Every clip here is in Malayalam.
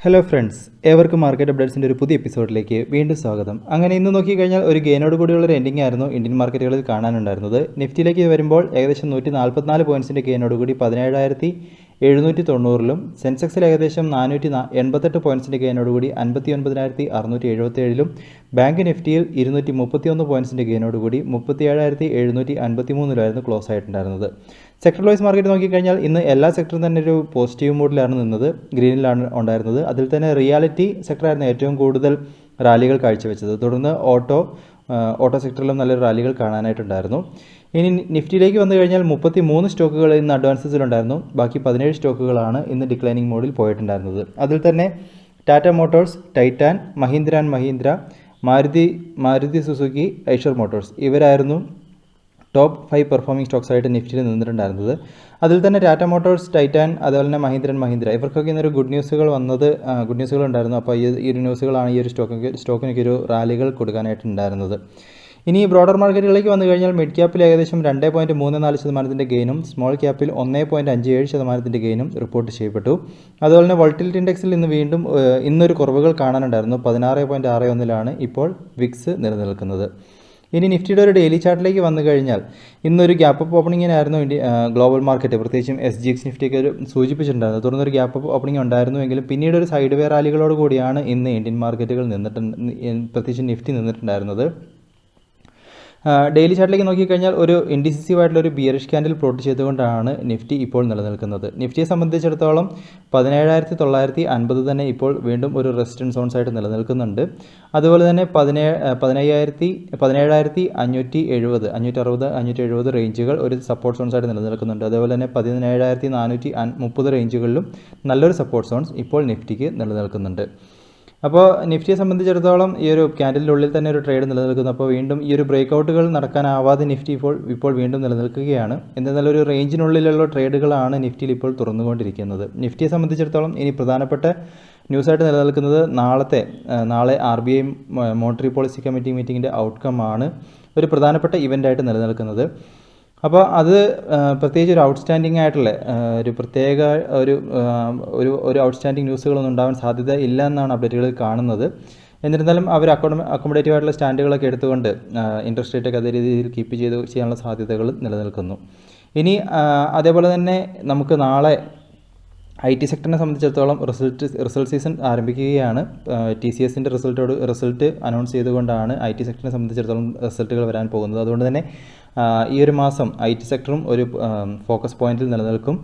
ഹലോ ഫ്രണ്ട്സ്, ഏവർക്കും മാർക്കറ്റ് അപ്ഡേറ്റ്സിൻ്റെ ഒരു പുതിയ എപ്പിസോഡിലേക്ക് വീണ്ടും സ്വാഗതം. അങ്ങനെ ഇന്ന് നോക്കിക്കഴിഞ്ഞാൽ ഒരു ഗെയിനോട് കൂടിയുള്ള ഒരു എൻഡിംഗ് ആയിരുന്നു ഇന്ത്യൻ മാർക്കറ്റുകളിൽ കാണാനുണ്ടായിരുന്നത്. നിഫ്റ്റിയിലേക്ക് വരുമ്പോൾ ഏകദേശം 144 പോയിൻറ്റ്സിൻ്റെ ഗെയിനോട് കൂടി 17,790 സെൻസെക്സിൽ ഏകദേശം 488 പോയിൻറ്റ്സിൻ്റെ ഗെയിനോട് കൂടി 59,677 ബാങ്ക് നിഫ്റ്റിയിൽ 231 പോയിൻറ്റ്സിൻ്റെ ഗെയിനോട് കൂടി 37,753 ക്ലോസ് ആയിട്ടുണ്ടായിരുന്നത്. സെക്ടർ വൈസ് മാർക്കറ്റ് നോക്കിക്കഴിഞ്ഞാൽ ഇന്ന് എല്ലാ സെക്ടറും തന്നെ ഒരു പോസിറ്റീവ് മൂഡിലാണ് നിന്നത്, ഗ്രീനിലാണ് ഉണ്ടായിരുന്നത്. അതിൽ തന്നെ റിയാലിറ്റി സെക്ടറായിരുന്നു ഏറ്റവും കൂടുതൽ റാലികൾ കാഴ്ചവെച്ചത്. തുടർന്ന് ഓട്ടോ സെക്ടറിലും നല്ലൊരു റാലികൾ കാണാനായിട്ടുണ്ടായിരുന്നു. ഇനി നിഫ്റ്റിയിലേക്ക് വന്നു കഴിഞ്ഞാൽ 33 സ്റ്റോക്കുകൾ ഇന്ന് അഡ്വാൻസസിലുണ്ടായിരുന്നു. ബാക്കി 17 സ്റ്റോക്കുകളാണ് ഇന്ന് ഡിക്ലൈനിങ് മോഡിൽ പോയിട്ടുണ്ടായിരുന്നത്. അതിൽ തന്നെ Tata motors, Titan, Mahindra and Mahindra, Maruti Suzuki, Eicher motors ഇവരായിരുന്നു ടോപ്പ് 5 പെർഫോമിംഗ് സ്റ്റോക്സ് ആയിട്ട് നിഫ്റ്റിയിൽ നിന്നിട്ടുണ്ടായിരുന്നത്. അതിൽ തന്നെ ടാറ്റ മോട്ടോഴ്സ്, ടൈറ്റാൻ, അതുപോലെ തന്നെ മഹീന്ദ്ര ഇവർക്കൊക്കെ ഇന്നൊരു ഗുഡ് ന്യൂസുകൾ ഉണ്ടായിരുന്നു. അപ്പോൾ ഈ ഒരു ന്യൂസുകളാണ് ഈ ഒരു സ്റ്റോക്കിനൊക്കെ ഒരു റാലികൾ കൊടുക്കാനായിട്ടുണ്ടായിരുന്നത്. ഇനി ബ്രോഡർ മാർക്കറ്റുകളിലേക്ക് വന്നു കഴിഞ്ഞാൽ മിഡ് ക്യാപ്പിൽ ഏകദേശം 2.34% ഗെയിനും സ്മോൾ ക്യാപ്പിൽ 1.57% ഗെയിനും റിപ്പോർട്ട് ചെയ്യപ്പെട്ടു. അതുപോലെ തന്നെ വോളറ്റിലിറ്റി ഇൻഡെക്സിൽ ഇന്നൊരു കുറവുകൾ കാണാനുണ്ടായിരുന്നു. 16.61 ഇപ്പോൾ വിക്സ് നിലനിൽക്കുന്നത്. ഇനി നിഫ്റ്റിയുടെ ഒരു ഡെയിലി ചാർട്ടിലേക്ക് വന്നു കഴിഞ്ഞാൽ ഇന്നൊരു ഗ്യാപ്പ് അപ്പ് ഓപ്പണിങ്ങിനായിരുന്നു ഗ്ലോബൽ മാർക്കറ്റ്, പ്രത്യേകിച്ചും SGX നിഫ്റ്റിയൊക്കെ സൂചിപ്പിച്ചിട്ടുണ്ടായിരുന്നു. തുടർന്നൊരു ഗ്യാപ്പ് അപ്പ് ഓപ്പണിംഗ് ഉണ്ടായിരുന്നുവെങ്കിലും പിന്നീട് ഒരു സൈഡ് വേ റാലികളോട് കൂടിയാണ് ഇന്ന് ഇന്ത്യൻ മാർക്കറ്റുകൾ പ്രത്യേകിച്ച് നിഫ്റ്റി നിന്നിട്ടുണ്ടായിരുന്നത്. ഡെയിലി ചാർട്ടിലേക്ക് നോക്കിക്കഴിഞ്ഞാൽ ഒരു ഇൻഡിസിസീവ് ആയിട്ടുള്ള ഒരു ബിയറിഷ് ക്യാൻഡിൽ പ്ലോട്ട് ചെയ്തുകൊണ്ടാണ് നിഫ്റ്റി ഇപ്പോൾ നിലനിൽക്കുന്നത്. നിഫ്റ്റിയെ സംബന്ധിച്ചിടത്തോളം 17,950 തന്നെ ഇപ്പോൾ വീണ്ടും ഒരു റെസിസ്റ്റൻസ് സോൺസ് ആയിട്ട് നിലനിൽക്കുന്നുണ്ട്. അതുപോലെ തന്നെ 570 റേഞ്ചുകൾ ഒരു സപ്പോർട്ട് സോൺസ് ആയിട്ട് നിലനിൽക്കുന്നുണ്ട്. അതുപോലെ തന്നെ 17,430 റേഞ്ചുകളിലും നല്ലൊരു സപ്പോർട്ട് സോൺസ് ഇപ്പോൾ നിഫ്റ്റിക്ക് നിലനിൽക്കുന്നുണ്ട്. അപ്പോൾ നിഫ്റ്റിയെ സംബന്ധിച്ചിടത്തോളം ഈ ഒരു ക്യാൻഡലിനുള്ളിൽ തന്നെ ഒരു ട്രേഡ് നിലനിൽക്കുന്നു. അപ്പോൾ വീണ്ടും ഈ ഒരു ബ്രേക്കൗട്ടുകൾ നടക്കാനാവാതെ നിഫ്റ്റി ഇപ്പോൾ വീണ്ടും നിലനിൽക്കുകയാണ്. എന്നാൽ ഒരു റേഞ്ചിനുള്ളിലുള്ള ട്രേഡുകളാണ് നിഫ്റ്റിയിൽ ഇപ്പോൾ തുറന്നുകൊണ്ടിരിക്കുന്നത്. നിഫ്റ്റിയെ സംബന്ധിച്ചിടത്തോളം ഇനി പ്രധാനപ്പെട്ട ന്യൂസായിട്ട് നിലനിൽക്കുന്നത് നാളെ RBI മോണിറ്ററി പോളിസി കമ്മിറ്റി മീറ്റിങ്ങിൻ്റെ ഔട്ട്കം ആണ് ഒരു പ്രധാനപ്പെട്ട ഇവൻ്റായിട്ട് നിലനിൽക്കുന്നത്. അപ്പോൾ അത് പ്രത്യേകിച്ച് ഒരു ഔട്ട്സ്റ്റാൻഡിംഗ് ആയിട്ടുള്ള ഒരു ഔട്ട്സ്റ്റാൻഡിംഗ് ന്യൂസുകളൊന്നും ഉണ്ടാവാൻ സാധ്യത ഇല്ല എന്നാണ് അപ്ഡേറ്റുകളിൽ കാണുന്നത്. എന്നിരുന്നാലും അവർ അക്കോമഡേറ്റീവ് ആയിട്ടുള്ള സ്റ്റാൻഡുകളൊക്കെ എടുത്തുകൊണ്ട് ഇൻട്രസ്റ്റ് റേറ്റൊക്കെ അതേ രീതിയിൽ കീപ്പ് ചെയ്യാനുള്ള സാധ്യതകൾ നിലനിൽക്കുന്നു. ഇനി അതേപോലെ തന്നെ നമുക്ക് നാളെ IT സെക്ടറിനെ സംബന്ധിച്ചിടത്തോളം റിസൾട്ട് സീസൺ ആരംഭിക്കുകയാണ്. TCSൻ്റെ റിസൾട്ട് അനൗൺസ് ചെയ്തുകൊണ്ടാണ് IT സെക്ടറിനെ സംബന്ധിച്ചിടത്തോളം റിസൾട്ടുകൾ വരാൻ പോകുന്നത്. അതുകൊണ്ട് തന്നെ ഈ ഒരു മാസം IT സെക്ടറും ഒരു ഫോക്കസ് പോയിന്റിൽ നിലനിൽക്കും.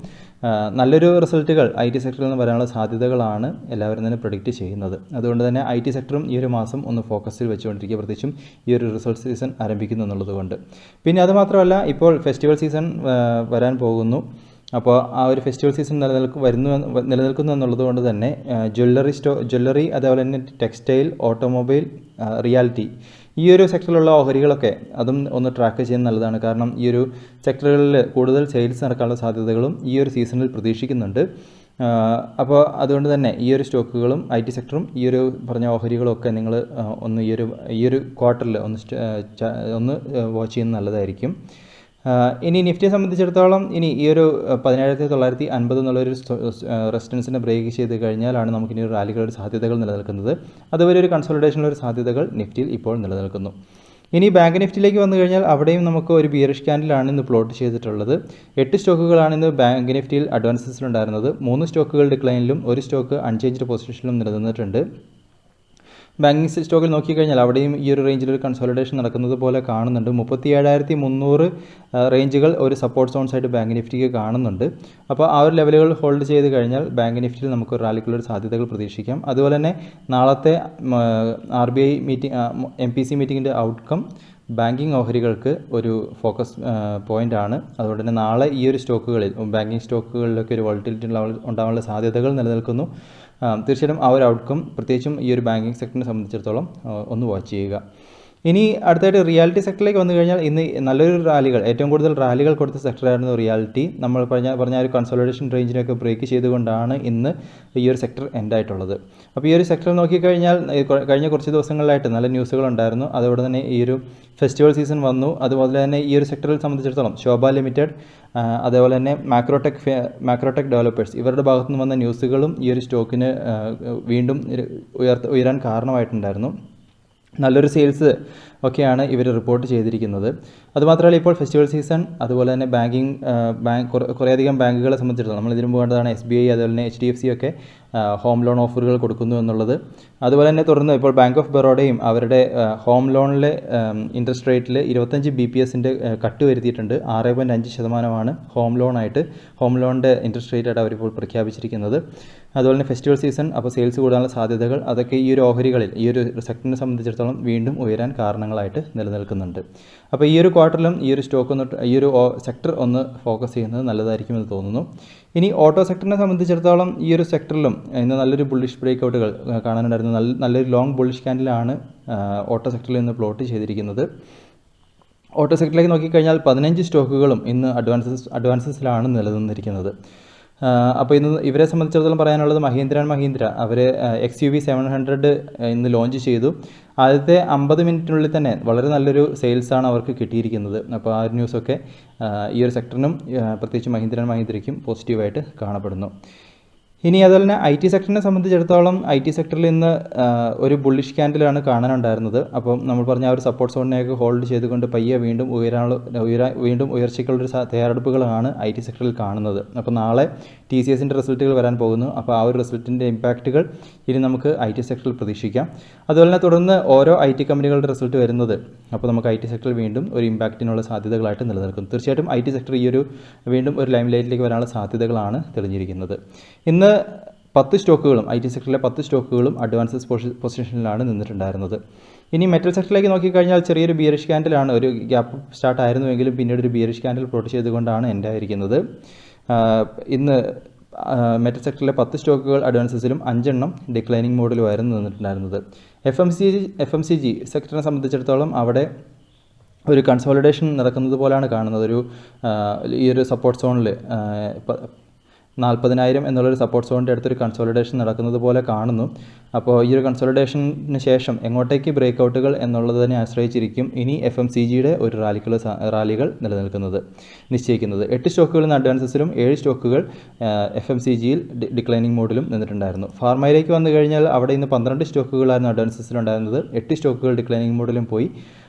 നല്ലൊരു റിസൾട്ടുകൾ IT സെക്ടറിൽ നിന്ന് വരാനുള്ള സാധ്യതകളാണ് എല്ലാവരും തന്നെ പ്രഡിക്റ്റ് ചെയ്യുന്നത്. അതുകൊണ്ട് തന്നെ IT സെക്ടറും ഈ ഒരു മാസം ഒന്ന് ഫോക്കസിൽ വെച്ചുകൊണ്ടിരിക്കുക, പ്രത്യേകിച്ചും ഈ ഒരു റിസൾട്ട് സീസൺ ആരംഭിക്കുന്നു എന്നുള്ളതുകൊണ്ട്. പിന്നെ അതുമാത്രമല്ല, ഇപ്പോൾ ഫെസ്റ്റിവൽ സീസൺ വരാൻ പോകുന്നു. അപ്പോൾ ആ ഒരു ഫെസ്റ്റിവൽ സീസൺ നിലനിൽക്കുന്നു എന്നുള്ളത് കൊണ്ട് തന്നെ ജ്വല്ലറി, അതേപോലെ തന്നെ ടെക്സ്റ്റൈൽ, ഓട്ടോമൊബൈൽ, റിയാലിറ്റി ഈ ഒരു സെക്ടറിലുള്ള ഓഹരികളൊക്കെ അതും ഒന്ന് ട്രാക്ക് ചെയ്യുന്നത് നല്ലതാണ്. കാരണം ഈ ഒരു സെക്ടറുകളിൽ കൂടുതൽ സെയിൽസ് നടക്കാനുള്ള സാധ്യതകളും ഈ ഒരു സീസണിൽ പ്രതീക്ഷിക്കുന്നുണ്ട്. അപ്പോൾ അതുകൊണ്ട് തന്നെ ഈ ഒരു സ്റ്റോക്കുകളും IT സെക്ടറും ഈ ഒരു പറഞ്ഞ ഓഹരികളും ഒക്കെ നിങ്ങൾ ഒന്ന് ഈ ഒരു ക്വാർട്ടറിൽ ഒന്ന് വാച്ച് ചെയ്യുന്നത് നല്ലതായിരിക്കും. ഇനി നിഫ്റ്റിയെ സംബന്ധിച്ചിടത്തോളം ഇനി ഈ ഒരു 17,950 എന്നുള്ളൊരു റെസിസ്റ്റൻസിനെ ബ്രേക്ക് ചെയ്ത് കഴിഞ്ഞാലാണ് നമുക്കിനി ഒരു റാലികളുടെ സാധ്യതകൾ നിലനിൽക്കുന്നത്. അതുവരെ ഒരു കൺസോളിഡേഷനുള്ള സാധ്യതകൾ നിഫ്റ്റിയിൽ ഇപ്പോൾ നിലനിൽക്കുന്നു. ഇനി ബാങ്ക് നിഫ്റ്റിയിലേക്ക് വന്നു കഴിഞ്ഞാൽ അവിടെയും നമുക്ക് ഒരു ബിയറിഷ് ക്യാൻഡിലാണ് ഇന്ന് പ്ലോട്ട് ചെയ്തിട്ടുള്ളത്. 8 സ്റ്റോക്കുകളാണ് ഇന്ന് ബാങ്ക് നിഫ്റ്റിയിൽ അഡ്വാൻസസിലുണ്ടായിരുന്നത്. 3 സ്റ്റോക്കുകൾ ഡിക്ലൈനിലും 1 സ്റ്റോക്ക് അൺചേഞ്ച്ഡ് പൊസിഷനിലും നിലനിന്നിട്ടുണ്ട്. ബാങ്കിങ് സ്റ്റോക്കിൽ നോക്കിക്കഴിഞ്ഞാൽ അവിടെയും ഈ ഒരു റേഞ്ചിലൊരു കൺസോളിഡേഷൻ നടക്കുന്നത് പോലെ കാണുന്നുണ്ട്. 37,300 റേഞ്ചുകൾ ഒരു സപ്പോർട്ട് സോൺസ് ആയിട്ട് ബാങ്ക് നിഫ്റ്റിക്ക് കാണുന്നുണ്ട്. അപ്പോൾ ആ ഒരു ലെവലുകൾ ഹോൾഡ് ചെയ്ത് കഴിഞ്ഞാൽ ബാങ്ക് നിഫ്റ്റിയിൽ നമുക്ക് റാലിക്കുള്ളൊരു സാധ്യതകൾ പ്രതീക്ഷിക്കാം. അതുപോലെ തന്നെ നാളത്തെ RBI MPC മീറ്റിങ്ങിൻ്റെ ഔട്ട്കം ബാങ്കിങ് ഓഹരികൾക്ക് ഒരു ഫോക്കസ് പോയിൻ്റാണ്. അതുകൊണ്ട് തന്നെ നാളെ ഈ ഒരു ബാങ്കിങ് സ്റ്റോക്കുകളിലൊക്കെ ഒരു വോളറ്റിലിറ്റി ഉണ്ടാകാനുള്ള സാധ്യതകൾ നിലനിൽക്കുന്നു. തീർച്ചയായിട്ടും ആ ഒരു ഔട്ട്കം പ്രത്യേകിച്ചും ഈ ഒരു ബാങ്കിങ് സെക്ടറിനെ സംബന്ധിച്ചിടത്തോളം ഒന്ന് വാച്ച് ചെയ്യുക. ഇനി അടുത്തായിട്ട് റിയാലിറ്റി സെക്ടറിലേക്ക് വന്നു കഴിഞ്ഞാൽ ഇന്ന് നല്ലൊരു റാലികൾ, ഏറ്റവും കൂടുതൽ റാലികൾ കൊടുത്ത സെക്ടറായിരുന്നു റിയാലിറ്റി. നമ്മൾ പറഞ്ഞ ഒരു കൺസോളിഡേഷൻ റേഞ്ചിനൊക്കെ ബ്രേക്ക് ചെയ്തുകൊണ്ടാണ് ഇന്ന് ഈ ഒരു സെക്ടർ എൻഡായിട്ടുള്ളത്. അപ്പോൾ ഈ ഒരു സെക്ടർ നോക്കിക്കഴിഞ്ഞാൽ കഴിഞ്ഞ കുറച്ച് ദിവസങ്ങളിലായിട്ട് നല്ല ന്യൂസുകളുണ്ടായിരുന്നു. അതോടെ തന്നെ ഈ ഒരു ഫെസ്റ്റിവൽ സീസൺ വന്നു. അതുപോലെ തന്നെ ഈ ഒരു സെക്ടറിൽ സംബന്ധിച്ചിടത്തോളം ശോഭ ലിമിറ്റഡ്, അതേപോലെ തന്നെ മാക്രോടെക് ഡെവലപ്പേഴ്സ്, ഇവരുടെ ഭാഗത്തു നിന്ന് വന്ന ന്യൂസുകളും ഈ ഒരു സ്റ്റോക്കിന് വീണ്ടും ഉയരാൻ കാരണമായിട്ടുണ്ടായിരുന്നു. നല്ലൊരു സെയിൽസ് ഒക്കെയാണ് ഇവർ റിപ്പോർട്ട് ചെയ്തിരിക്കുന്നത്. അതുമാത്രമല്ല, ഇപ്പോൾ ഫെസ്റ്റിവൽ സീസൺ, അതുപോലെ തന്നെ കുറേയധികം ബാങ്കുകളെ സംബന്ധിച്ചിടത്തോളം നമ്മൾ ഇതിനു പോകേണ്ടതാണ് SBI, അതുപോലെ തന്നെ HDFC ഒക്കെ ഹോം ലോൺ ഓഫറുകൾ കൊടുക്കുന്നു എന്നുള്ളത്. അതുപോലെ തന്നെ തുടർന്ന് ഇപ്പോൾ ബാങ്ക് ഓഫ് ബറോഡയും അവരുടെ ഹോം ലോണിലെ ഇൻട്രസ്റ്റ് റേറ്റിൽ 25 BPS കട്ട് വരുത്തിയിട്ടുണ്ട്. 6.5% ഹോം ലോണിൻ്റെ ഇൻട്രസ്റ്റ് റേറ്റായിട്ട് അവരിപ്പോൾ പ്രഖ്യാപിച്ചിരിക്കുന്നത്. അതുപോലെ തന്നെ ഫെസ്റ്റിവൽ സീസൺ, അപ്പോൾ സെയിൽസ് കൂടാനുള്ള സാധ്യതകൾ അതൊക്കെ ഈ ഒരു ഓഹരികളിൽ, ഈ ഒരു സെക്ടറിനെ സംബന്ധിച്ചിടത്തോളം വീണ്ടും ഉയരാൻ കാരണങ്ങളായിട്ട് നിലനിൽക്കുന്നുണ്ട്. അപ്പോൾ ഈ ഒരു ക്വാർട്ടറിലും ഈ ഒരു ഈ ഒരു സെക്ടർ ഒന്ന് ഫോക്കസ് ചെയ്യുന്നത് നല്ലതായിരിക്കുമെന്ന് തോന്നുന്നു. ഇനി ഓട്ടോ സെക്ടറിനെ സംബന്ധിച്ചിടത്തോളം ഈ ഒരു സെക്ടറിലും ഇന്ന് നല്ലൊരു ബുള്ളിഷ് ബ്രേക്കൗട്ടുകൾ കാണാനുണ്ടായിരുന്നു. നല്ലൊരു ലോങ് ബുള്ളിഷ് ക്യാൻഡിലാണ് ഓട്ടോ സെക്ടറിൽ ഇന്ന് പ്ലോട്ട് ചെയ്തിരിക്കുന്നത്. ഓട്ടോ സെക്ടറിലേക്ക് നോക്കിക്കഴിഞ്ഞാൽ 15 സ്റ്റോക്കുകളും ഇന്ന് അഡ്വാൻസസിലാണ് നിലനിന്നിരിക്കുന്നത്. അപ്പോൾ ഇന്ന് ഇവരെ സംബന്ധിച്ചിടത്തോളം പറയാനുള്ളത് മഹീന്ദ്ര അവർ XUV 700 ഇന്ന് ലോഞ്ച് ചെയ്തു. ആദ്യത്തെ 50 മിനിറ്റിനുള്ളിൽ തന്നെ വളരെ നല്ലൊരു സെയിൽസാണ് അവർക്ക് കിട്ടിയിരിക്കുന്നത്. അപ്പോൾ ആ ഒരു ന്യൂസൊക്കെ ഈ ഒരു സെക്ടറിനും പ്രത്യേകിച്ച് മഹീന്ദ്രയ്ക്കും പോസിറ്റീവായിട്ട് കാണപ്പെടുന്നു. ഇനി അതുപോലെ തന്നെ IT സെക്ടറിനെ സംബന്ധിച്ചിടത്തോളം IT സെക്ടറിൽ ഇന്ന് ഒരു ബുള്ളിഷ് ക്യാൻഡിലാണ് കാണാനുണ്ടായിരുന്നത്. അപ്പം നമ്മൾ പറഞ്ഞ ആ ഒരു സപ്പോർട്ട് സോണിനെയൊക്കെ ഹോൾഡ് ചെയ്തുകൊണ്ട് പയ്യെ വീണ്ടും ഉയർച്ചയ്ക്കുള്ളൊരു തയ്യാറെടുപ്പുകളാണ് IT സെക്ടറിൽ കാണുന്നത്. അപ്പോൾ നാളെ TCSൻ്റെ റിസൾട്ടുകൾ വരാൻ പോകുന്നു. അപ്പോൾ ആ ഒരു റിസൾട്ടിൻ്റെ ഇമ്പാക്റ്റുകൾ ഇനി നമുക്ക് IT സെക്ടറിൽ പ്രതീക്ഷിക്കാം. അതുപോലെ തന്നെ തുടർന്ന് ഓരോ IT കമ്പനികളുടെ റിസൾട്ട് വരുന്നത്, അപ്പോൾ നമുക്ക് IT സെക്ടറിൽ വീണ്ടും ഒരു ഇമ്പാക്റ്റിനുള്ള സാധ്യതകളായിട്ട് നിലനിൽക്കുന്നു. തീർച്ചയായിട്ടും IT സെക്ടർ വീണ്ടും ഒരു ലൈം ലൈറ്റിലേക്ക് വരാനുള്ള സാധ്യതകളാണ് തെളിഞ്ഞിരിക്കുന്നത്. ഇന്ന് 10 സ്റ്റോക്കുകളും IT സെക്ടറിലെ 10 സ്റ്റോക്കുകളും അഡ്വാൻസസ് പൊസിഷനിലാണ് നിന്നിട്ടുണ്ടായിരുന്നത്. ഇനി മെറ്റൽ സെക്ടറിലേക്ക് നോക്കിക്കഴിഞ്ഞാൽ ചെറിയൊരു ബിയറിഷ് ക്യാൻഡിലാണ്, ഒരു ഗ്യാപ്പ് സ്റ്റാർട്ട് ആയിരുന്നുവെങ്കിലും പിന്നീട് ഒരു ബിയറിഷ് ക്യാൻഡിൽ പ്ലോട്ട് ചെയ്തുകൊണ്ടാണ് എൻ്റെ ആയിരിക്കുന്നത്. ഇന്ന് മെറ്റൽ സെക്ടറിലെ 10 സ്റ്റോക്കുകൾ അഡ്വാൻസസിലും 5 ഡിക്ലൈനിങ് മോഡിലുമായിരുന്നു നിന്നിട്ടുണ്ടായിരുന്നത്. FMCG സെക്ടറിനെ സംബന്ധിച്ചിടത്തോളം അവിടെ ഒരു കൺസോളിഡേഷൻ നടക്കുന്നത് പോലെയാണ് കാണുന്നത്. ഈ ഒരു സപ്പോർട്ട് സോണിൽ 40,000 എന്നുള്ളൊരു സപ്പോർട്ട് സോണിൻ്റെ അടുത്തൊരു കൺസോളിഡേഷൻ നടക്കുന്നത് പോലെ കാണുന്നു. അപ്പോൾ ഈ ഒരു കൺസോളിഡേഷന് ശേഷം എങ്ങോട്ടേക്ക് ബ്രേക്കൗട്ടുകൾ എന്നുള്ളതിനെ ആശ്രയിച്ചിരിക്കും ഇനി FMCGയുടെ ഒരു റാലികൾ നിശ്ചയിക്കുന്നത്. 8 സ്റ്റോക്കുകൾ ഇന്ന് അഡ്വാൻസസിലും 7 സ്റ്റോക്കുകൾ FMCGയിൽ ഡിക്ലൈനിങ് മോഡിലും നിന്നിട്ടുണ്ടായിരുന്നു. ഫാർമയിലേക്ക് വന്നു കഴിഞ്ഞാൽ അവിടെ ഇന്ന് 12 സ്റ്റോക്കുകളായിരുന്നു അഡ്വാൻസസിലുണ്ടായിരുന്നത്. 8 സ്റ്റോക്കുകൾ ഡിക്ലൈനിങ് മോഡിലും പോയി.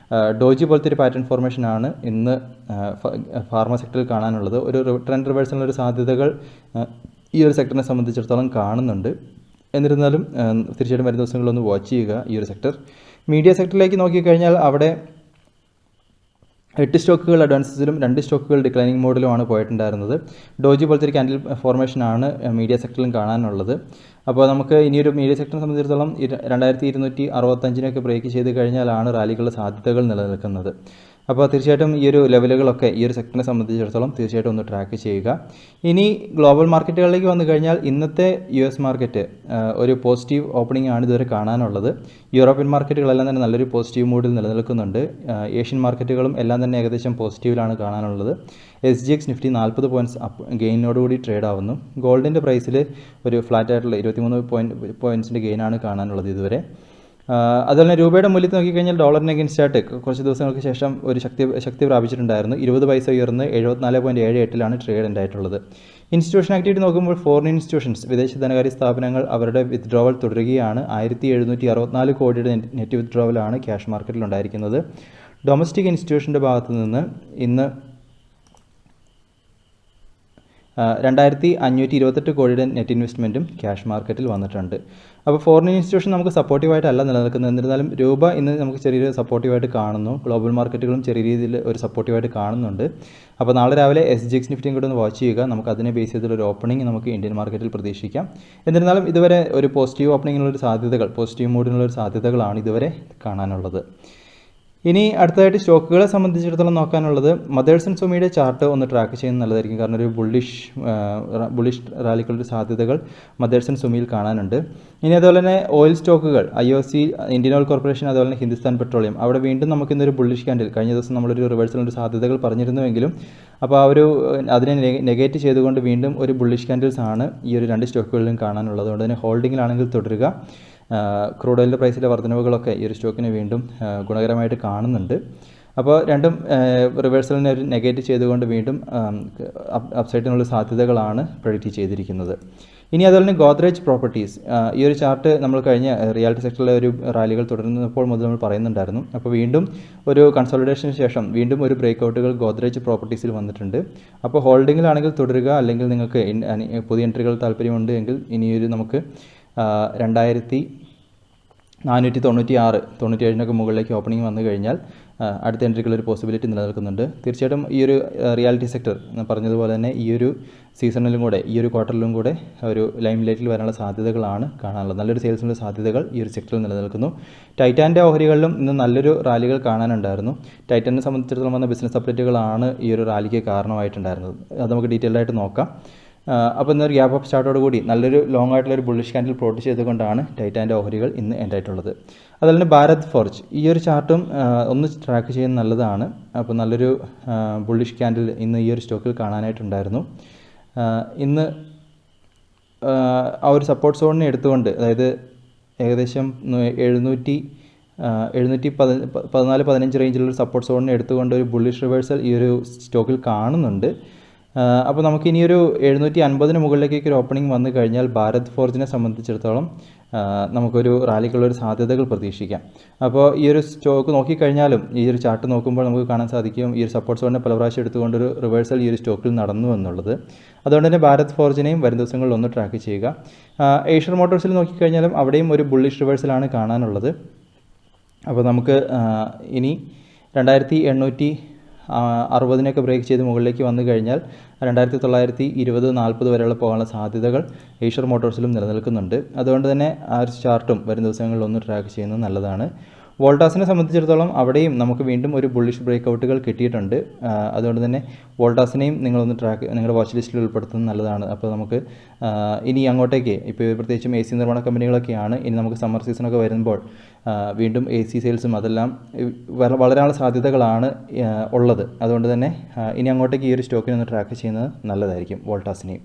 ഡോജി പോലത്തെ ഒരു പാറ്റേൺ ഫോർമേഷനാണ് ഇന്ന് ഫാർമ സെക്ടറിൽ കാണാനുള്ളത്. ഒരു ട്രെൻഡ് റിവേഴ്സലിനൊരു സാധ്യതകൾ ഈ ഒരു സെക്ടറിനെ സംബന്ധിച്ചിടത്തോളം കാണുന്നുണ്ട്. എന്നിരുന്നാലും തീർച്ചയായിട്ടും വരുന്ന ദിവസങ്ങളൊന്ന് വാച്ച് ചെയ്യുക ഈ ഒരു സെക്ടർ. മീഡിയ സെക്ടറിലേക്ക് നോക്കിക്കഴിഞ്ഞാൽ അവിടെ 8 സ്റ്റോക്കുകൾ അഡ്വാൻസസിലും 2 സ്റ്റോക്കുകൾ ഡിക്ലൈനിങ് മോഡിലുമാണ് പോയിട്ടുണ്ടായിരുന്നത്. ഡോജി പോലത്തെ ഒരു ക്യാൻഡിൽ ഫോർമേഷനാണ് മീഡിയ സെക്ടറിലും കാണാനുള്ളത്. അപ്പോൾ നമുക്ക് ഇനിയൊരു മീഡിയ സെക്ടറിനെ സംബന്ധിച്ചിടത്തോളം 2265 ബ്രേക്ക് ചെയ്ത് കഴിഞ്ഞാലാണ് റാലികളുടെ സാധ്യതകൾ നിലനിൽക്കുന്നത്. അപ്പോൾ തീർച്ചയായിട്ടും ഈ ഒരു ലെവലുകളൊക്കെ ഈ ഒരു സെക്ടറിനെ സംബന്ധിച്ചിടത്തോളം തീർച്ചയായിട്ടും ഒന്ന് ട്രാക്ക് ചെയ്യുക. ഇനി ഗ്ലോബൽ മാർക്കറ്റുകളിലേക്ക് വന്നു കഴിഞ്ഞാൽ ഇന്നത്തെ US മാർക്കറ്റ് ഒരു പോസിറ്റീവ് ഓപ്പണിംഗ് ആണ് ഇതുവരെ കാണാനുള്ളത്. യൂറോപ്യൻ മാർക്കറ്റുകളെല്ലാം തന്നെ നല്ലൊരു പോസിറ്റീവ് മൂഡിൽ നിലനിൽക്കുന്നുണ്ട്. ഏഷ്യൻ മാർക്കറ്റുകളും എല്ലാം തന്നെ ഏകദേശം പോസിറ്റീവിലാണ് കാണാനുള്ളത്. SGX നിഫ്റ്റി 40 പോയിൻറ്റ്സ് ഗെയിനോടുകൂടി ട്രേഡ് ആവുന്നു. ഗോൾഡിൻ്റെ പ്രൈസിൽ ഒരു ഫ്ലാറ്റ് ആയിട്ടുള്ള 23 പോയിൻറ്റ്സിൻ്റെ ഗെയിനാണ് കാണാനുള്ളത് ഇതുവരെ. അതുപോലെ തന്നെ രൂപയുടെ മൂല്യത്തിൽ നോക്കിക്കഴിഞ്ഞാൽ ഡോളറിന് അഗെയിൻസ്റ്റായിട്ട് കുറച്ച് ദിവസങ്ങൾക്ക് ശേഷം ഒരു ശക്തി പ്രാപിച്ചിട്ടുണ്ടായിരുന്നു. 20 പൈസ ഉയർന്ന് 74.78 ട്രേഡ് ഉണ്ടായിട്ടുള്ളത്. ഇൻസ്റ്റിറ്റ്യൂഷൻ ആക്ടിവിറ്റി നോക്കുമ്പോൾ ഫോറിൻ ഇൻസ്റ്റിറ്റ്യൂഷൻസ്, വിദേശ ധനകാര്യ സ്ഥാപനങ്ങൾ അവരുടെ വിത്ഡ്രോവൽ തുടരുകയാണ്. 1764 കോടിയുടെ നെറ്റ് വിത്ഡ്രോവലാണ് ക്യാഷ് മാർക്കറ്റിൽ ഉണ്ടായിരിക്കുന്നത്. ഡൊമസ്റ്റിക് ഇൻസ്റ്റിറ്റ്യൂഷൻ്റെ ഭാഗത്തു നിന്ന് ഇന്ന് 2528 കോടിയുടെ നെറ്റ് ഇൻവെസ്റ്റ്മെൻറ്റും ക്യാഷ് മാർക്കറ്റിൽ വന്നിട്ടുണ്ട്. അപ്പോൾ ഫോറിൻ ഇൻസ്റ്റിറ്റ്യൂഷൻ നമുക്ക് സപ്പോർട്ടീവായിട്ടല്ല നിലനിൽക്കുന്നത്. എന്നിരുന്നാലും രൂപ ഇന്ന് നമുക്ക് ചെറിയൊരു സപ്പോർട്ടീവായിട്ട് കാണുന്നു. ഗ്ലോബൽ മാർക്കറ്റുകളും ചെറിയ രീതിയിൽ ഒരു സപ്പോർട്ടീവായിട്ട് കാണുന്നുണ്ട്. അപ്പോൾ നാളെ രാവിലെ SGX നിഫ്റ്റിയും കൂടെ ഒന്ന് വാച്ച് ചെയ്യുക. നമുക്ക് അതിനെ ബേസ് ചെയ്തിട്ടൊരു ഓപ്പണിംഗ് നമുക്ക് ഇന്ത്യൻ മാർക്കറ്റിൽ പ്രതീക്ഷിക്കാം. എന്നിരുന്നാലും ഇതുവരെ ഒരു പോസിറ്റീവ് ഓപ്പണിങ്ങിനുള്ളൊരു സാധ്യതകൾ, പോസിറ്റീവ് മൂഡിനുള്ളൊരു സാധ്യതകളാണ് ഇതുവരെ കാണാനുള്ളത്. ഇനി അടുത്തതായിട്ട് സ്റ്റോക്കുകളെ സംബന്ധിച്ചിടത്തോളം നോക്കാനുള്ളത് മദേഴ്സ് ആൻഡ് സുമിയുടെ ചാർട്ട് ഒന്ന് ട്രാക്ക് ചെയ്യുന്നത് നല്ലതായിരിക്കും. കാരണം ഒരു ബുള്ളിഷ് റാലിക്കുള്ള സാധ്യതകൾ മദേഴ്സ് ആൻഡ് സുമിയിൽ കാണാനുണ്ട്. ഇനി അതുപോലെ തന്നെ ഓയിൽ സ്റ്റോക്കുകൾ IOC, ഇന്ത്യൻ ഓയിൽ കോർപ്പറേഷൻ, അതുപോലെ തന്നെ ഹിന്ദുസ്ഥാൻ പെട്രോളിയം, അവിടെ വീണ്ടും നമുക്ക് ഇന്നൊരു ബുള്ളിഷ് ക്യാൻഡിൽ, കഴിഞ്ഞ ദിവസം നമ്മളൊരു റിവേഴ്സലിൻ്റെ സാധ്യതകൾ പറഞ്ഞിരുന്നുവെങ്കിലും അപ്പോൾ ആ ഒരു അതിനെ നെഗേറ്റ് ചെയ്തുകൊണ്ട് വീണ്ടും ഒരു ബുള്ളിഷ് ക്യാൻഡിൽസ് ആണ് ഈ ഒരു 2 സ്റ്റോക്കുകളിലും കാണാനുള്ളത്. അതുകൊണ്ട് തന്നെ ഹോൾഡിങ്ങിലാണെങ്കിൽ തുടരുക. ക്രൂഡ് ഓയിലിൻ്റെ പ്രൈസിലെ വർധനവുകളൊക്കെ ഈ ഒരു സ്റ്റോക്കിന് വീണ്ടും ഗുണകരമായിട്ട് കാണുന്നുണ്ട്. അപ്പോൾ രണ്ടും റിവേഴ്സലിനെ ഒരു നെഗേറ്റ് ചെയ്തുകൊണ്ട് വീണ്ടും അപ്സൈഡിനുള്ള സാധ്യതകളാണ് പ്രെഡിക്റ്റ് ചെയ്തിരിക്കുന്നത്. ഇനി അതുപോലെ തന്നെ ഗോദ്രേജ് പ്രോപ്പർട്ടീസ്, ഈ ഒരു ചാർട്ട് നമ്മൾ കഴിഞ്ഞ റിയാലിറ്റി സെക്ടറിലെ ഒരു റാലികൾ തുടരുന്നപ്പോൾ മുതൽ നമ്മൾ പറയുന്നുണ്ടായിരുന്നു. അപ്പോൾ വീണ്ടും ഒരു കൺസോളിഡേഷന് ശേഷം വീണ്ടും ഒരു ബ്രേക്കൗട്ടുകൾ ഗോദ്രേജ് പ്രോപ്പർട്ടീസിൽ വന്നിട്ടുണ്ട്. അപ്പോൾ ഹോൾഡിങ്ങിലാണെങ്കിൽ തുടരുക, അല്ലെങ്കിൽ നിങ്ങൾക്ക് പുതിയ എൻട്രികൾ താല്പര്യമുണ്ട് എങ്കിൽ ഇനിയൊരു നമുക്ക് 2496-97 മുകളിലേക്ക് ഓപ്പണിംഗ് വന്നു കഴിഞ്ഞാൽ അടുത്ത എൻട്രികളൊരു പോസിബിലിറ്റി നിലനിൽക്കുന്നുണ്ട്. തീർച്ചയായിട്ടും ഈ ഒരു റിയാലിറ്റി സെക്ടർ പറഞ്ഞതുപോലെ തന്നെ ഈ ഒരു സീസണിലും കൂടെ, ഈ ഒരു ക്വാർട്ടറിലും കൂടെ ഒരു ലൈം ലൈറ്റിൽ വരാനുള്ള സാധ്യതകളാണ് കാണാനുള്ളത്. നല്ലൊരു സെയിൽസിനുള്ള സാധ്യതകൾ ഈ ഒരു സെക്ടറിൽ നിലനിൽക്കുന്നു. ടൈറ്റാൻ്റെ ഓഹരികളിലും ഇന്ന് നല്ലൊരു റാലികൾ കാണാനുണ്ടായിരുന്നു. ടൈറ്റാനെ സംബന്ധിച്ചിടത്തോളം വന്ന ബിസിനസ് അപ്ഡേറ്റുകളാണ് ഈ ഒരു റാലിക്ക് കാരണമായിട്ടുണ്ടായിരുന്നത്. അത് നമുക്ക് ഡീറ്റെയിൽഡ് ആയിട്ട് നോക്കാം. അപ്പോൾ ഇന്നൊരു ഗ്യാപ്പ് അപ്പ് സ്റ്റാർട്ടോട് കൂടി നല്ലൊരു ലോങ് ആയിട്ടുള്ളൊരു ബുള്ളിഷ് ക്യാൻഡിൽ പ്ലോട്ട് ചെയ്തുകൊണ്ടാണ് ടൈറ്റാൻ്റെ ഓഹരികൾ ഇന്ന് എൻഡ് ആയിട്ടുള്ളത്. അതുപോലെ തന്നെ ഭാരത് ഫോർജ്, ഈ ഒരു ചാർട്ടും ഒന്ന് ട്രാക്ക് ചെയ്യുന്നത് നല്ലതാണ്. അപ്പോൾ നല്ലൊരു ബുള്ളിഷ് ക്യാൻഡിൽ ഇന്ന് ഈ ഒരു സ്റ്റോക്കിൽ കാണാനായിട്ടുണ്ടായിരുന്നു. ഇന്ന് ആ ഒരു സപ്പോർട്ട് സോണിനെ എടുത്തുകൊണ്ട്, അതായത് ഏകദേശം 714-15 റേഞ്ചിലുള്ള സപ്പോർട്ട് സോണിനെ എടുത്തുകൊണ്ട് ഒരു ബുള്ളിഷ് റിവേഴ്സൽ ഈ ഒരു സ്റ്റോക്കിൽ കാണുന്നുണ്ട്. അപ്പോൾ നമുക്കിനിയൊരു 750 മുകളിലേക്കൊക്കെ ഒരു ഓപ്പണിംഗ് വന്നു കഴിഞ്ഞാൽ ഭാരത് ഫോർജിനെ സംബന്ധിച്ചിടത്തോളം നമുക്കൊരു റാലിക്കുള്ളൊരു സാധ്യതകൾ പ്രതീക്ഷിക്കാം. അപ്പോൾ ഈ ഒരു സ്റ്റോക്ക് നോക്കിക്കഴിഞ്ഞാലും ഈ ഒരു ചാർട്ട് നോക്കുമ്പോൾ നമുക്ക് കാണാൻ സാധിക്കും ഈ ഒരു സപ്പോർട്ട് സോണിനെ പല പ്രാവശ്യം എടുത്തുകൊണ്ടൊരു റിവേഴ്സൽ ഈ ഒരു സ്റ്റോക്കിൽ നടന്നു എന്നുള്ളത്. അതുകൊണ്ട് തന്നെ ഭാരത് ഫോർജിനെയും വരും ദിവസങ്ങളിൽ ഒന്ന് ട്രാക്ക് ചെയ്യുക. ഏഷ്യർ മോട്ടോഴ്സിൽ നോക്കിക്കഴിഞ്ഞാലും അവിടെയും ഒരു ബുള്ളിഷ് റിവേഴ്സലാണ് കാണാനുള്ളത്. അപ്പോൾ നമുക്ക് ഇനി 2860 ബ്രേക്ക് ചെയ്ത് മുകളിലേക്ക് വന്നു കഴിഞ്ഞാൽ 2920-40 വരെയുള്ള പോകാനുള്ള സാധ്യതകൾ ഏഷ്യർ മോട്ടോഴ്സിലും നിലനിൽക്കുന്നുണ്ട്. അതുകൊണ്ട് തന്നെ ആ ഒരു ചാർട്ടും വരും ദിവസങ്ങളിൽ ഒന്ന് ട്രാക്ക് ചെയ്യുന്നത് നല്ലതാണ്. വോൾട്ടാസിനെ സംബന്ധിച്ചിടത്തോളം അവിടെയും നമുക്ക് വീണ്ടും ഒരു ബുള്ളിഷ് ബ്രേക്കൗട്ടുകൾ കിട്ടിയിട്ടുണ്ട്. അതുകൊണ്ട് തന്നെ വോൾട്ടാസിനെയും നിങ്ങളൊന്ന് നിങ്ങളുടെ വാച്ച് ലിസ്റ്റിൽ ഉൾപ്പെടുത്തുന്നത് നല്ലതാണ്. അപ്പോൾ നമുക്ക് ഇനി അങ്ങോട്ടേക്ക് ഇപ്പോൾ പ്രത്യേകിച്ചും AC നിർമ്മാണ കമ്പനികളൊക്കെയാണ് ഇനി നമുക്ക് സമ്മർ സീസണൊക്കെ വരുമ്പോൾ വീണ്ടും AC സെയിൽസും അതെല്ലാം വളരാനുള്ള സാധ്യതകളാണ് ഉള്ളത്. അതുകൊണ്ട് തന്നെ ഇനി അങ്ങോട്ടേക്ക് ഈ ഒരു സ്റ്റോക്കിനെ ഒന്ന് ട്രാക്ക് ചെയ്യുന്നത് നല്ലതായിരിക്കും, വോൾട്ടാസിനെയും.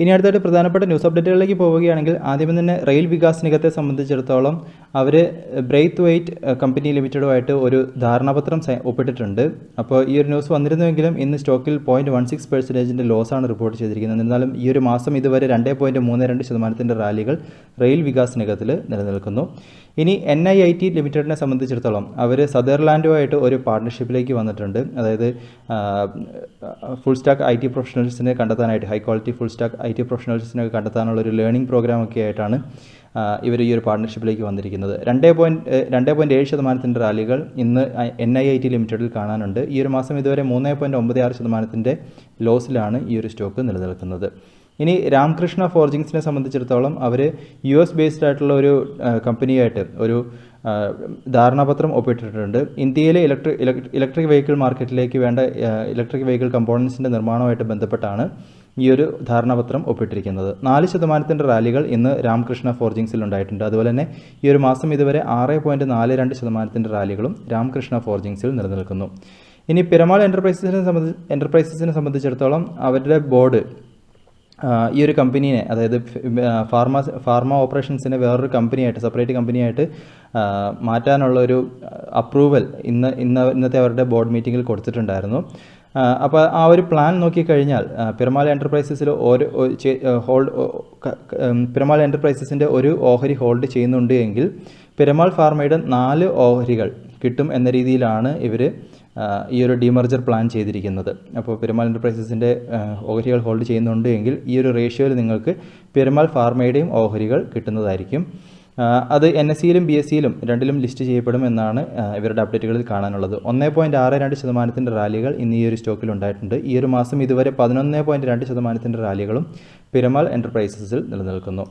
ഇനി അടുത്തായിട്ട് പ്രധാനപ്പെട്ട ന്യൂസ് അപ്ഡേറ്റുകളിലേക്ക് പോവുകയാണെങ്കിൽ ആദ്യം തന്നെ റെയിൽ വികാസ് നിഗത്തെ സംബന്ധിച്ചിടത്തോളം അവർ ബ്രെയ്ത്ത് വെയ്റ്റ് കമ്പനി ലിമിറ്റഡുമായിട്ട് ഒരു ധാരണാപത്രം ഒപ്പിട്ടിട്ടുണ്ട്. അപ്പോൾ ഈ ഒരു ന്യൂസ് വന്നിരുന്നുവെങ്കിലും ഇന്ന് സ്റ്റോക്കിൽ 0.16% ലോസാണ് റിപ്പോർട്ട് ചെയ്തിരിക്കുന്നത്. എന്നാലും ഈ ഒരു മാസം ഇതുവരെ 2.32% റാലികൾ റെയിൽ വികാസ് നിഗത്തിൽ നിലനിൽക്കുന്നു. ഇനി NIIT ലിമിറ്റഡിനെ സംബന്ധിച്ചിടത്തോളം അവർ സദർലാൻഡുമായിട്ട് ഒരു പാർട്ട്ണർഷിപ്പിലേക്ക് വന്നിട്ടുണ്ട്. അതായത് ഫുൾ സ്റ്റാക്ക് IT പ്രൊഫഷണൽസിനെ കണ്ടെത്താനായിട്ട്, high quality full stack IT പ്രൊഫഷണൽസിനെ കണ്ടെത്താനുള്ള ഒരു ലേണിംഗ് പ്രോഗ്രാമൊക്കെ ആയിട്ടാണ് ഇവർ ഈ ഒരു പാർട്ട്ണർഷിപ്പിലേക്ക് വന്നിരിക്കുന്നത്. 2.7% റാലികൾ ഇന്ന് NIIT ലിമിറ്റഡിൽ കാണാനുണ്ട്. ഈ ഒരു മാസം ഇതുവരെ 3.96% ലോസിലാണ് ഈ ഒരു സ്റ്റോക്ക് നിലനിൽക്കുന്നത്. ഇനി രാംകൃഷ്ണ ഫോർജിങ്സിനെ സംബന്ധിച്ചിടത്തോളം അവർ US ബേസ്ഡ് ആയിട്ടുള്ള ഒരു കമ്പനിയായിട്ട് ഒരു ധാരണാപത്രം ഒപ്പിട്ടിട്ടുണ്ട്. ഇന്ത്യയിലെ ഇലക്ട്രിക് വെഹിക്കിൾ മാർക്കറ്റിലേക്ക് വേണ്ട ഇലക്ട്രിക് വെഹിക്കിൾ കമ്പോണൻസിൻ്റെ നിർമ്മാണവുമായിട്ട് ബന്ധപ്പെട്ടാണ് ഈ ഒരു ധാരണാപത്രം ഒപ്പിട്ടിരിക്കുന്നത്. 4% റാലികൾ ഇന്ന് രാംകൃഷ്ണ ഫോർജിങ്സിൽ ഉണ്ടായിട്ടുണ്ട്. അതുപോലെ തന്നെ ഈ ഒരു മാസം ഇതുവരെ 6.42% റാലികളും രാംകൃഷ്ണ ഫോർജിങ്സിൽ നിലനിൽക്കുന്നു. ഇനി പിരമാൾ എൻ്റർപ്രൈസസിനെ സംബന്ധിച്ചിടത്തോളം അവരുടെ ബോർഡ് ഈ ഒരു കമ്പനീനെ, അതായത് ഫാർമ ഓപ്പറേഷൻസിനെ വേറൊരു കമ്പനിയായിട്ട്, സെപ്പറേറ്റ് കമ്പനിയായിട്ട് മാറ്റാനുള്ള ഒരു അപ്രൂവൽ ഇന്നത്തെ അവരുടെ ബോർഡ് മീറ്റിങ്ങിൽ കൊടുത്തിട്ടുണ്ടായിരുന്നു. അപ്പോൾ ആ ഒരു പ്ലാൻ നോക്കിക്കഴിഞ്ഞാൽ പിരമാൾ എൻ്റർപ്രൈസസിൻ്റെ ഒരു ഓഹരി ഹോൾഡ് ചെയ്യുന്നുണ്ട് എങ്കിൽ പിരമാൾ ഫാർമയുടെ 4 ഓഹരികൾ കിട്ടും എന്ന രീതിയിലാണ് ഇവർ ഈ ഒരു ഡിമർജർ പ്ലാൻ ചെയ്തിരിക്കുന്നത്. അപ്പോൾ പിരമാൾ എൻ്റർപ്രൈസസിൻ്റെ ഓഹരികൾ ഹോൾഡ് ചെയ്യുന്നുണ്ട് എങ്കിൽ ഈ ഒരു റേഷ്യോയിൽ നിങ്ങൾക്ക് പിരമാൾ ഫാർമയുടെയും ഓഹരികൾ കിട്ടുന്നതായിരിക്കും. അത് NSEയിലും BSEയിലും രണ്ടിലും ലിസ്റ്റ് ചെയ്യപ്പെടും എന്നാണ് ഇവരുടെ അപ്ഡേറ്റുകളിൽ കാണാനുള്ളത്. 1.62% റാലികൾ ഇന്ന് ഈ ഒരു സ്റ്റോക്കിൽ ഉണ്ടായിട്ടുണ്ട്. ഈ ഒരു മാസം ഇതുവരെ 11.2% റാലികളും പിരമാൾ എൻ്റർപ്രൈസസിൽ നിലനിൽക്കുന്നു.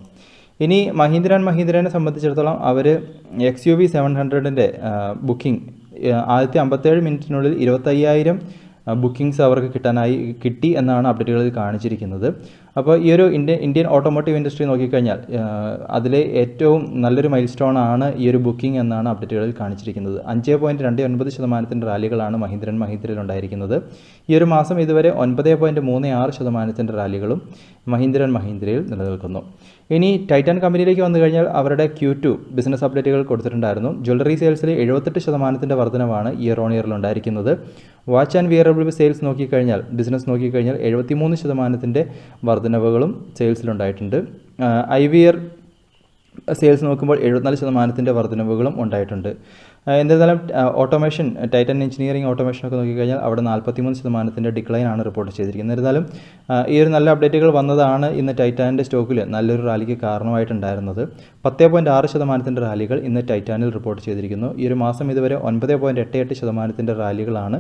ഇനി മഹീന്ദ്രനെ സംബന്ധിച്ചിടത്തോളം അവർ XUV 700ൻ്റെ ബുക്കിംഗ് ആദ്യത്തെ 57 മിനിറ്റിനുള്ളിൽ 25,000 ബുക്കിംഗ്സ് അവർക്ക് കിട്ടി എന്നാണ് അപ്ഡേറ്റുകളിൽ കാണിച്ചിരിക്കുന്നത്. അപ്പോൾ ഈ ഒരു ഇന്ത്യൻ ഓട്ടോമോട്ടീവ് ഇൻഡസ്ട്രി നോക്കിക്കഴിഞ്ഞാൽ അതിലെ ഏറ്റവും നല്ലൊരു മൈൽ സ്റ്റോൺ ആണ് ഈ ഒരു ബുക്കിംഗ് എന്നാണ് അപ്ഡേറ്റുകളിൽ കാണിച്ചിരിക്കുന്നത്. 5.29% റാലികളാണ് മഹീന്ദ്രയിൽ ഉണ്ടായിരിക്കുന്നത്. ഈ ഒരു മാസം ഇതുവരെ 9.36% റാലികളും മഹീന്ദ്രയിൽ നിലനിൽക്കുന്നു. ഇനി ടൈറ്റാൻ കമ്പനിയിലേക്ക് വന്നു കഴിഞ്ഞാൽ അവരുടെ Q2 ബിസിനസ് അപ്ഡേറ്റുകൾ കൊടുത്തിട്ടുണ്ടായിരുന്നു. ജ്വല്ലറി സെയിൽസിൽ 78% വർധനവാണ് ഇയർ ഓൺ ഇയറിൽ ഉണ്ടായിരിക്കുന്നത്. Watch and wearable sales business നോക്കിക്കഴിഞ്ഞാൽ 73% വർധനവുകളും സെയിൽസിലുണ്ടായിട്ടുണ്ട്. IVR സെയിൽസ് നോക്കുമ്പോൾ 74% വർധനവുകളും ഉണ്ടായിട്ടുണ്ട്. എന്നിരുന്നാലും ഓട്ടോമേഷൻ, ടൈറ്റൻ എഞ്ചിനീയറിംഗ് ഓട്ടോമേഷനൊക്കെ നോക്കിക്കഴിഞ്ഞാൽ അവിടെ 43% ഡിക്ലൈനാണ് റിപ്പോർട്ട് ചെയ്തിരിക്കുന്നത്. എന്നിരുന്നാലും ഈ ഒരു നല്ല അപ്ഡേറ്റുകൾ വന്നതാണ് ഇന്ന് ടൈറ്റാനിൻ്റെ സ്റ്റോക്കിൽ നല്ലൊരു റാലിക്ക് കാരണമായിട്ടുണ്ടായിരുന്നത്. 10.6% റാലികൾ ഇന്ന് ടൈറ്റാനിൽ റിപ്പോർട്ട് ചെയ്തിരിക്കുന്നു. ഈ ഒരു മാസം ഇതുവരെ 9.88% റാലികളാണ്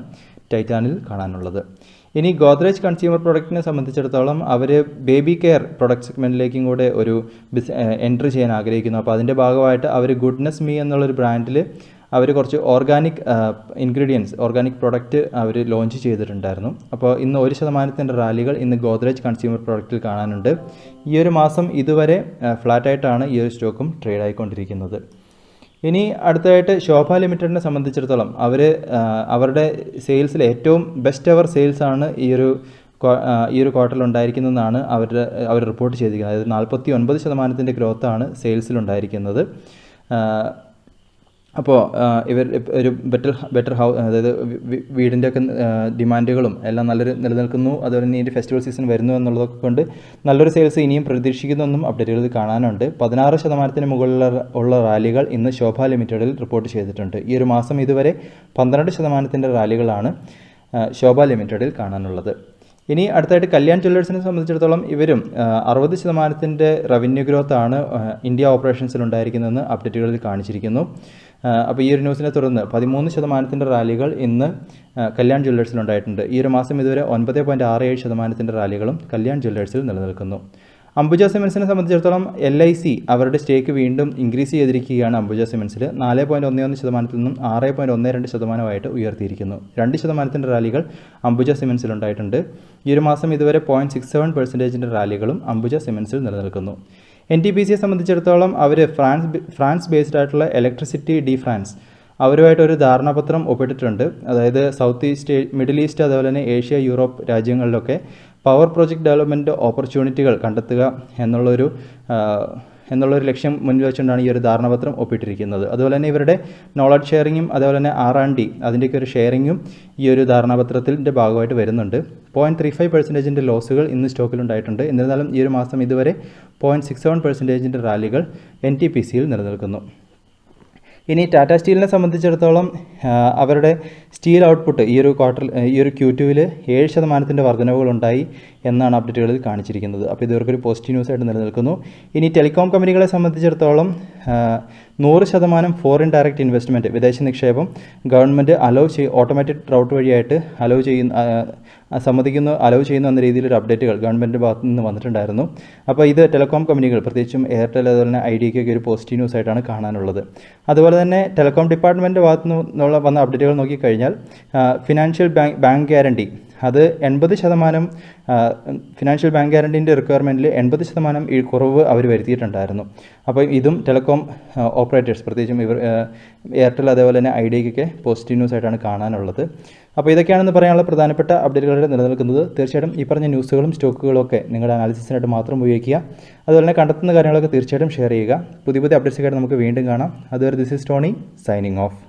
ടൈറ്റാനിൽ കാണാനുള്ളത്. ഇനി ഗോദ്രേജ് കൺസ്യൂമർ പ്രൊഡക്റ്റിനെ സംബന്ധിച്ചിടത്തോളം അവർ ബേബി കെയർ പ്രൊഡക്റ്റ് സെഗ്മെൻറ്റിലേക്കും കൂടെ ഒരു എൻട്രി ചെയ്യാൻ ആഗ്രഹിക്കുന്നു. അപ്പോൾ അതിൻ്റെ ഭാഗമായിട്ട് അവർ ഗുഡ്നെസ് മീ എന്നുള്ളൊരു ബ്രാൻഡിൽ അവർ കുറച്ച് ഓർഗാനിക് പ്രൊഡക്റ്റ് അവർ ലോഞ്ച് ചെയ്തിട്ടുണ്ടായിരുന്നു. അപ്പോൾ ഇന്ന് 1% റാലികൾ ഇന്ന് ഗോദ്രേജ് കൺസ്യൂമർ പ്രൊഡക്റ്റിൽ കാണാനുണ്ട്. ഈ ഒരു മാസം ഇതുവരെ ഫ്ലാറ്റായിട്ടാണ് ഈ ഒരു സ്റ്റോക്കും ട്രേഡ് ആയിക്കൊണ്ടിരിക്കുന്നത്. ഇനി അടുത്തതായിട്ട് ശോഭ ലിമിറ്റഡിനെ സംബന്ധിച്ചിടത്തോളം അവരുടെ സെയിൽസിൽ ഏറ്റവും ബെസ്റ്റ് എവർ സെയിൽസാണ് ഈ ഒരു ക്വാർട്ടറിൽ ഉണ്ടായിരിക്കുന്നതെന്നാണ് അവർ റിപ്പോർട്ട് ചെയ്തിരിക്കുന്നത്. അതായത് 49% ഗ്രോത്താണ് സെയിൽസിലുണ്ടായിരിക്കുന്നത്. അപ്പോൾ ഇവർ ഒരു ബെറ്റർ അതായത് വീടിൻ്റെയൊക്കെ ഡിമാൻഡുകളും എല്ലാം നിലനിൽക്കുന്നു. അതുപോലെ തന്നെ ഇതിൻ്റെ ഫെസ്റ്റിവൽ സീസൺ വരുന്നു എന്നുള്ളതൊക്കെ കൊണ്ട് നല്ലൊരു സെയിൽസ് ഇനിയും പ്രതീക്ഷിക്കുന്നതെന്നും അപ്ഡേറ്റുകളിൽ കാണാനുണ്ട്. 16% മുകളിലുള്ള റാലികൾ ഇന്ന് ശോഭ ലിമിറ്റഡിൽ റിപ്പോർട്ട് ചെയ്തിട്ടുണ്ട്. ഈ ഒരു മാസം ഇതുവരെ 12% റാലികളാണ് ശോഭ ലിമിറ്റഡിൽ കാണാനുള്ളത്. ഇനി അടുത്തായിട്ട് കല്യാൺ ജ്വല്ലേഴ്സിനെ സംബന്ധിച്ചിടത്തോളം ഇവരും 60% റവന്യൂ ഗ്രോത്താണ് ഇന്ത്യ ഓപ്പറേഷൻസിൽ ഉണ്ടായിരിക്കുന്നതെന്ന് അപ്ഡേറ്റുകളിൽ കാണിച്ചിരിക്കുന്നു. അപ്പോൾ ഈ ഒരു ന്യൂസിനെ തുടർന്ന് 13% റാലികൾ ഇന്ന് കല്യാൺ ജ്വല്ലേഴ്സിലുണ്ടായിട്ടുണ്ട്. ഈ ഒരു മാസം ഇതുവരെ 9.67% റാലികളും കല്യാൺ ജ്വല്ലേഴ്സിൽ നിലനിൽക്കുന്നു. അംബുജ സിമെൻസിനെ സംബന്ധിച്ചിടത്തോളം LIC അവരുടെ സ്റ്റേക്ക് വീണ്ടും ഇൻക്രീസ് ചെയ്തിരിക്കുകയാണ്. അംബുജ സിമെൻസിൽ 4.11% നിന്നും 6.12% ഉയർത്തിയിരിക്കുന്നു. 2% റാലികൾ അംബുജ സിമെൻസിലുണ്ടായിട്ടുണ്ട്. ഈ ഒരു മാസം ഇതുവരെ 0.67% റാലികളും അംബുജ സിമെൻസിൽ നിലനിൽക്കുന്നു. NTPCയെ സംബന്ധിച്ചിടത്തോളം അവർ ഫ്രാൻസ് ബേസ്ഡ് ആയിട്ടുള്ള ഇലക്ട്രിസിറ്റി ഡി ഫ്രാൻസ് അവരുമായിട്ട് ഒരു ധാരണാപത്രം ഒപ്പിട്ടിട്ടുണ്ട്. അതായത് മിഡിൽ ഈസ്റ്റ് അതുപോലെ തന്നെ ഏഷ്യ, യൂറോപ്പ് രാജ്യങ്ങളിലൊക്കെ പവർ പ്രോജക്റ്റ് ഡെവലപ്മെൻറ്റ് ഓപ്പർച്യൂണിറ്റികൾ കണ്ടെത്തുക എന്നുള്ളൊരു ലക്ഷ്യം മുന്നിൽ വെച്ചുകൊണ്ടാണ് ഈ ഒരു ധാരണാപത്രം ഒപ്പിട്ടിരിക്കുന്നത്. അതുപോലെ തന്നെ ഇവരുടെ നോളജ് ഷെയറിങ്ങും അതുപോലെ തന്നെ R&D അതിൻ്റെയൊക്കെ ഒരു ഷെയറിങ്ങും ഈ ഒരു ധാരണാപത്രത്തിൻ്റെ ഭാഗമായിട്ട് വരുന്നുണ്ട്. 0.35% ലോസുകൾ ഇന്ന് സ്റ്റോക്കിലുണ്ടായിട്ടുണ്ട്. എന്നിരുന്നാലും ഈ ഒരു മാസം ഇതുവരെ 0.67% റാലികൾ NTPCയിൽ നിലനിൽക്കുന്നു. ഇനി ടാറ്റ സ്റ്റീലിനെ സംബന്ധിച്ചിടത്തോളം അവരുടെ സ്റ്റീൽ ഔട്ട്പുട്ട് ഈ ഒരു Q2 7% വർധനവുകളുണ്ടായി എന്നാണ് അപ്ഡേറ്റുകളിൽ കാണിച്ചിരിക്കുന്നത്. അപ്പോൾ ഇവർക്കൊരു പോസിറ്റീവ് ന്യൂസായിട്ട് നിലനിൽക്കുന്നു. ഇനി ടെലികോം കമ്പനികളെ സംബന്ധിച്ചിടത്തോളം 100% ഫോറിൻ ഡയറക്റ്റ് ഇൻവെസ്റ്റ്മെൻറ്റ് വിദേശ നിക്ഷേപം ഗവൺമെൻറ് ഓട്ടോമാറ്റിക് റൗട്ട് വഴിയായിട്ട് അലോ ചെയ്യുന്നു എന്ന രീതിയിലൊരു അപ്ഡേറ്റുകൾ ഗവൺമെൻറ്റിൻ്റെ ഭാഗത്തു നിന്ന് വന്നിട്ടുണ്ടായിരുന്നു. അപ്പോൾ ഇത് ടെലികോം കമ്പനികൾ പ്രത്യേകിച്ചും എയർടെൽ അതുപോലെ തന്നെ ഐഡിയയ്ക്കൊക്കെ ഒരു പോസിറ്റീവ് ന്യൂസായിട്ടാണ് കാണാനുള്ളത്. അതുപോലെ തന്നെ ടെലികോം ഡിപ്പാർട്ട്മെൻറ്റ് ഭാഗത്തു നിന്നുള്ള വന്ന അപ്ഡേറ്റുകൾ നോക്കിക്കഴിഞ്ഞാൽ ഫിനാൻഷ്യൽ ബാങ്ക് ഗ്യാരണ്ടി അത് 80% ഫിനാൻഷ്യൽ ബാങ്ക് ഗ്യാരണ്ടീൻ്റെ റിക്വയർമെൻറ്റിൽ 80% ഈ കുറവ് അവർ വരുത്തിയിട്ടുണ്ടായിരുന്നു. അപ്പോൾ ഇതും ടെലികോം ഓപ്പറേറ്റേഴ്സ് പ്രത്യേകിച്ചും എയർടെൽ അതേപോലെ തന്നെ ഐഡിയയ്ക്കൊക്കെ പോസിറ്റീവ് ന്യൂസായിട്ടാണ് കാണാനുള്ളത്. അപ്പോൾ ഇതൊക്കെയാണെന്ന് പറയാനുള്ള പ്രധാനപ്പെട്ട അപ്ഡേറ്റുകളുടെ നിലനിൽക്കുന്നത്. തീർച്ചയായിട്ടും ഈ പറഞ്ഞ ന്യൂസുകളും സ്റ്റോക്കുകളും ഒക്കെ നിങ്ങളുടെ അനാലിസിസിനായിട്ട് മാത്രം ഉപയോഗിക്കുക. അതുപോലെ തന്നെ കണ്ടെത്തുന്ന കാര്യങ്ങളൊക്കെ തീർച്ചയായിട്ടും ഷെയർ ചെയ്യുക. പുതിയ അപ്ഡേറ്റ്സൊക്കെ നമുക്ക് വീണ്ടും കാണാം. അതുവരെ this is Tony signing off.